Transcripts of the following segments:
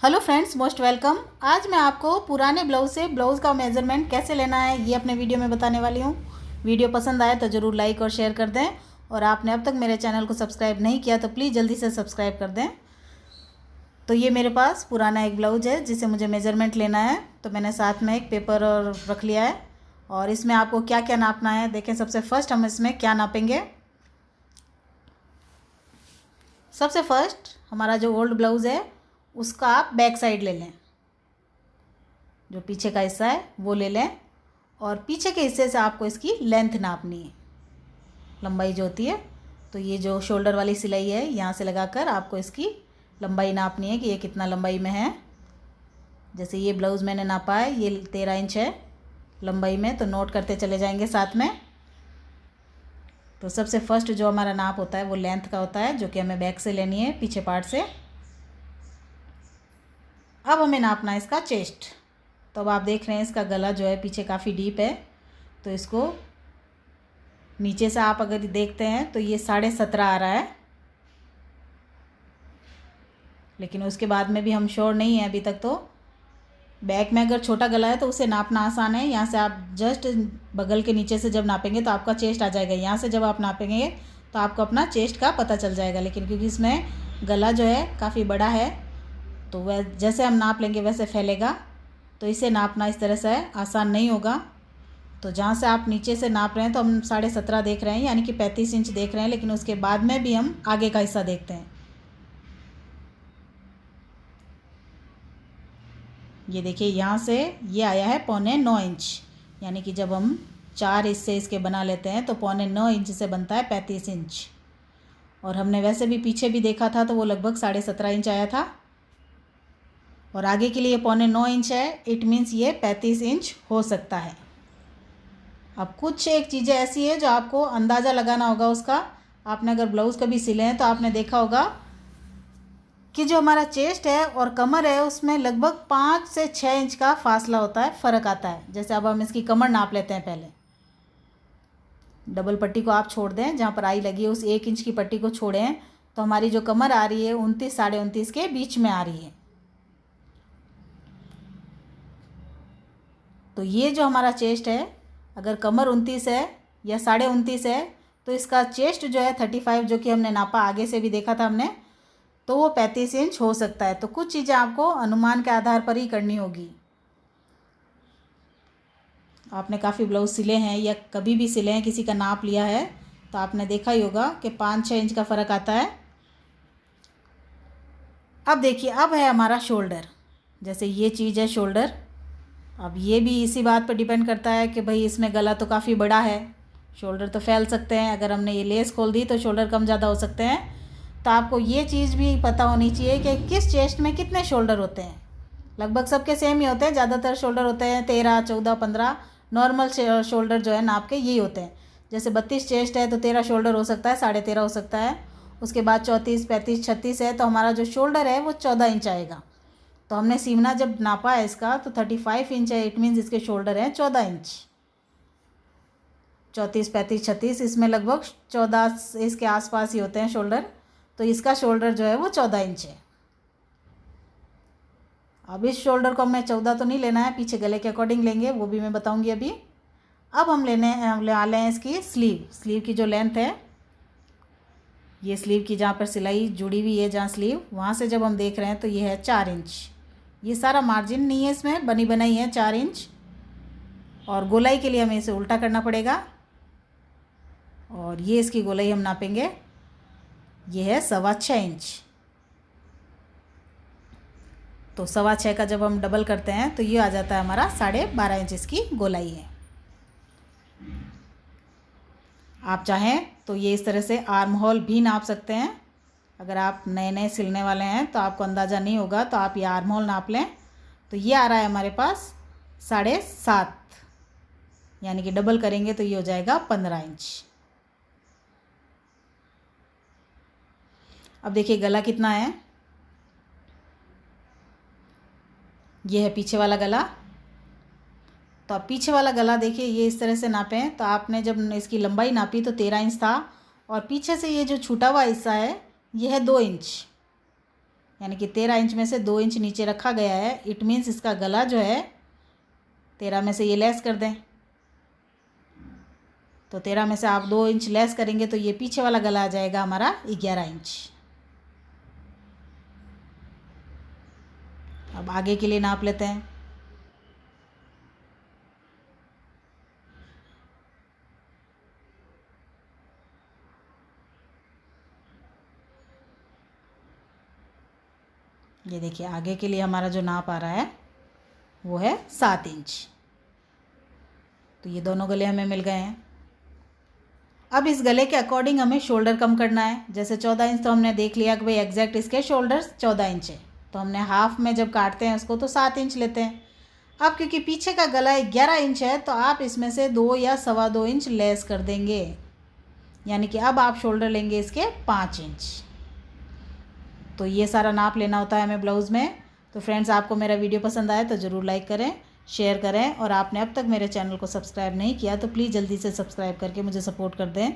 Hello friends, most welcome. आज मैं आपको पुराने ब्लाउज़ से ब्लाउज़ का मेज़रमेंट कैसे लेना है ये अपने वीडियो में बताने वाली हूँ। वीडियो पसंद आए तो ज़रूर लाइक और शेयर कर दें, और आपने अब तक मेरे चैनल को सब्सक्राइब नहीं किया तो प्लीज़ जल्दी से सब्सक्राइब कर दें। तो ये मेरे पास पुराना एक ब्लाउज़ है जिसे मुझे मेज़रमेंट लेना है, तो मैंने साथ में एक पेपर और रख लिया है। और इसमें आपको क्या क्या नापना है देखें। सबसे फर्स्ट हम इसमें क्या नापेंगे। सबसे फर्स्ट हमारा जो ओल्ड ब्लाउज़ है उसका आप बैक साइड ले लें, जो पीछे का हिस्सा है वो ले लें, और पीछे के हिस्से से आपको इसकी लेंथ नापनी है, लंबाई जो होती है। तो ये जो शोल्डर वाली सिलाई है यहाँ से लगाकर आपको इसकी लंबाई नापनी है कि ये कितना लंबाई में है। जैसे ये ब्लाउज़ मैंने नापा है, ये 13 इंच है लंबाई में, तो नोट करते चले जाएंगे साथ में। तो सबसे फर्स्ट जो हमारा नाप होता है वो लेंथ का होता है, जो कि हमें बैक से लेनी है, पीछे पार्ट से। अब हमें नापना है इसका चेस्ट। तो अब आप देख रहे हैं इसका गला जो है पीछे काफ़ी डीप है, तो इसको नीचे से आप अगर देखते हैं तो ये 17.5 आ रहा है, लेकिन उसके बाद में भी हम श्योर नहीं है अभी तक। तो बैक में अगर छोटा गला है तो उसे नापना आसान है। यहाँ से आप जस्ट बगल के नीचे से जब नापेंगे तो आपका चेस्ट आ जाएगा। यहाँ से जब आप नापेंगे तो आपको अपना चेस्ट का पता चल जाएगा, लेकिन क्योंकि इसमें गला जो है काफ़ी बड़ा है तो वह जैसे हम नाप लेंगे वैसे फैलेगा, तो इसे नापना इस तरह से आसान नहीं होगा। तो जहाँ से आप नीचे से नाप रहे हैं तो हम 17.5 देख रहे हैं, यानी कि 35 इंच देख रहे हैं, लेकिन उसके बाद में भी हम आगे का हिस्सा देखते हैं। ये देखिए यहाँ से ये आया है 8.25 इंच, यानी कि जब हम 4 हिस्से इसके बना लेते हैं तो 8.25 इंच से बनता है 35 इंच। और हमने वैसे भी पीछे भी देखा था तो वो लगभग 17.5 इंच आया था, और आगे के लिए 8.25 इंच है। इट मीन्स ये 35 इंच हो सकता है। अब कुछ एक चीज़ें ऐसी है जो आपको अंदाज़ा लगाना होगा उसका। आपने अगर ब्लाउज़ कभी सिले हैं तो आपने देखा होगा कि जो हमारा चेस्ट है और कमर है उसमें लगभग 5 से 6 इंच का फासला होता है, फ़र्क आता है। जैसे अब हम इसकी कमर नाप लेते हैं। पहले डबल पट्टी को आप छोड़ दें, जहाँ पर आई लगी है उस 1 इंच की पट्टी को छोड़ें, तो हमारी जो कमर आ रही है 29 साढ़े 29 के बीच में आ रही है। तो ये जो हमारा चेस्ट है, अगर कमर 29 है या साढ़े 29 है तो इसका चेस्ट जो है 35, जो कि हमने नापा आगे से भी देखा था हमने, तो वो 35 इंच हो सकता है। तो कुछ चीज़ें आपको अनुमान के आधार पर ही करनी होगी। आपने काफ़ी ब्लाउज सिले हैं या कभी भी सिले हैं, किसी का नाप लिया है तो आपने देखा ही होगा कि 5-6 इंच का फ़र्क आता है। अब देखिए, अब है हमारा शोल्डर। जैसे ये चीज़ है शोल्डर। अब ये भी इसी बात पर डिपेंड करता है कि भाई इसमें गला तो काफ़ी बड़ा है, शोल्डर तो फैल सकते हैं। अगर हमने ये लेस खोल दी तो शोल्डर कम ज़्यादा हो सकते हैं। तो आपको ये चीज़ भी पता होनी चाहिए कि किस चेस्ट में कितने शोल्डर होते हैं। लगभग सबके सेम ही होते हैं, ज़्यादातर शोल्डर होते हैं 13, 14, 15। नॉर्मल शोल्डर जो है नाप के यही होते हैं। जैसे 32 चेस्ट है तो 13 शोल्डर हो सकता है, 13.5 हो सकता है। उसके बाद 34, 35, 36 है तो हमारा जो शोल्डर है वो 14 इंच आएगा। तो हमने सीमना जब नापा है इसका तो 35 इंच है। इट मीन्स इसके शोल्डर हैं 14 इंच। 34, 35, 36 इसमें लगभग 14 इसके आसपास ही होते हैं शोल्डर। तो इसका शोल्डर जो है वो 14 इंच है। अब इस शोल्डर को हमें 14 तो नहीं लेना है, पीछे गले के अकॉर्डिंग लेंगे, वो भी मैं बताऊंगी अभी। अब हम ले लें इसकी स्लीव की जो लेंथ है, ये स्लीव की जहाँ पर सिलाई जुड़ी हुई है, जहाँ स्लीव, वहाँ से जब हम देख रहे हैं तो ये है 4 इंच। ये सारा मार्जिन नहीं है, इसमें बनी बनाई है 4 इंच। और गोलाई के लिए हमें इसे उल्टा करना पड़ेगा, और ये इसकी गोलाई हम नापेंगे, ये है 6.25 इंच। तो 6.25 का जब हम डबल करते हैं तो ये आ जाता है हमारा 12.5 इंच इसकी गोलाई है। आप चाहें तो ये इस तरह से आर्म होल भी नाप सकते हैं। अगर आप नए नए सिलने वाले हैं तो आपको अंदाज़ा नहीं होगा तो आप ये आर्म होल नाप लें। तो ये आ रहा है हमारे पास 7.5, यानी कि डबल करेंगे तो ये हो जाएगा 15 इंच। अब देखिए गला कितना है। ये है पीछे वाला गला। तो अब पीछे वाला गला देखिए, ये इस तरह से नापें। तो आपने जब इसकी लंबाई नापी तो 13 इंच था, और पीछे से ये जो छूटा हुआ हिस्सा है ये है 2 इंच, यानी कि 13 इंच में से 2 इंच नीचे रखा गया है। इट मीन्स इसका गला जो है 13 में से ये लेस कर दें, तो 13 में से आप 2 इंच लेस करेंगे तो ये पीछे वाला गला आ जाएगा हमारा 11 इंच। अब आगे के लिए नाप लेते हैं। ये देखिए आगे के लिए हमारा जो नाप आ रहा है वो है 7 इंच। तो ये दोनों गले हमें मिल गए हैं। अब इस गले के अकॉर्डिंग हमें शोल्डर कम करना है। जैसे 14 इंच तो हमने देख लिया कि भाई एग्जैक्ट इसके शोल्डर्स 14 इंच है, तो हमने हाफ में जब काटते हैं उसको तो 7 इंच लेते हैं। अब क्योंकि पीछे का गला 11 इंच है तो आप इसमें से 2 या 2.25 इंच लेस कर देंगे, यानी कि अब आप शोल्डर लेंगे इसके 5 इंच। तो ये सारा नाप लेना होता है हमें ब्लाउज़ में। तो फ्रेंड्स, आपको मेरा वीडियो पसंद आए तो ज़रूर लाइक करें, शेयर करें, और आपने अब तक मेरे चैनल को सब्सक्राइब नहीं किया तो प्लीज़ जल्दी से सब्सक्राइब करके मुझे सपोर्ट कर दें।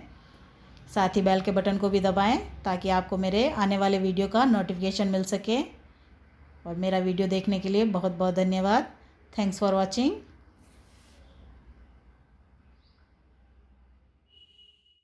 साथ ही बेल के बटन को भी दबाएं ताकि आपको मेरे आने वाले वीडियो का नोटिफिकेशन मिल सके। और मेरा वीडियो देखने के लिए बहुत बहुत धन्यवाद। Thanks for watching.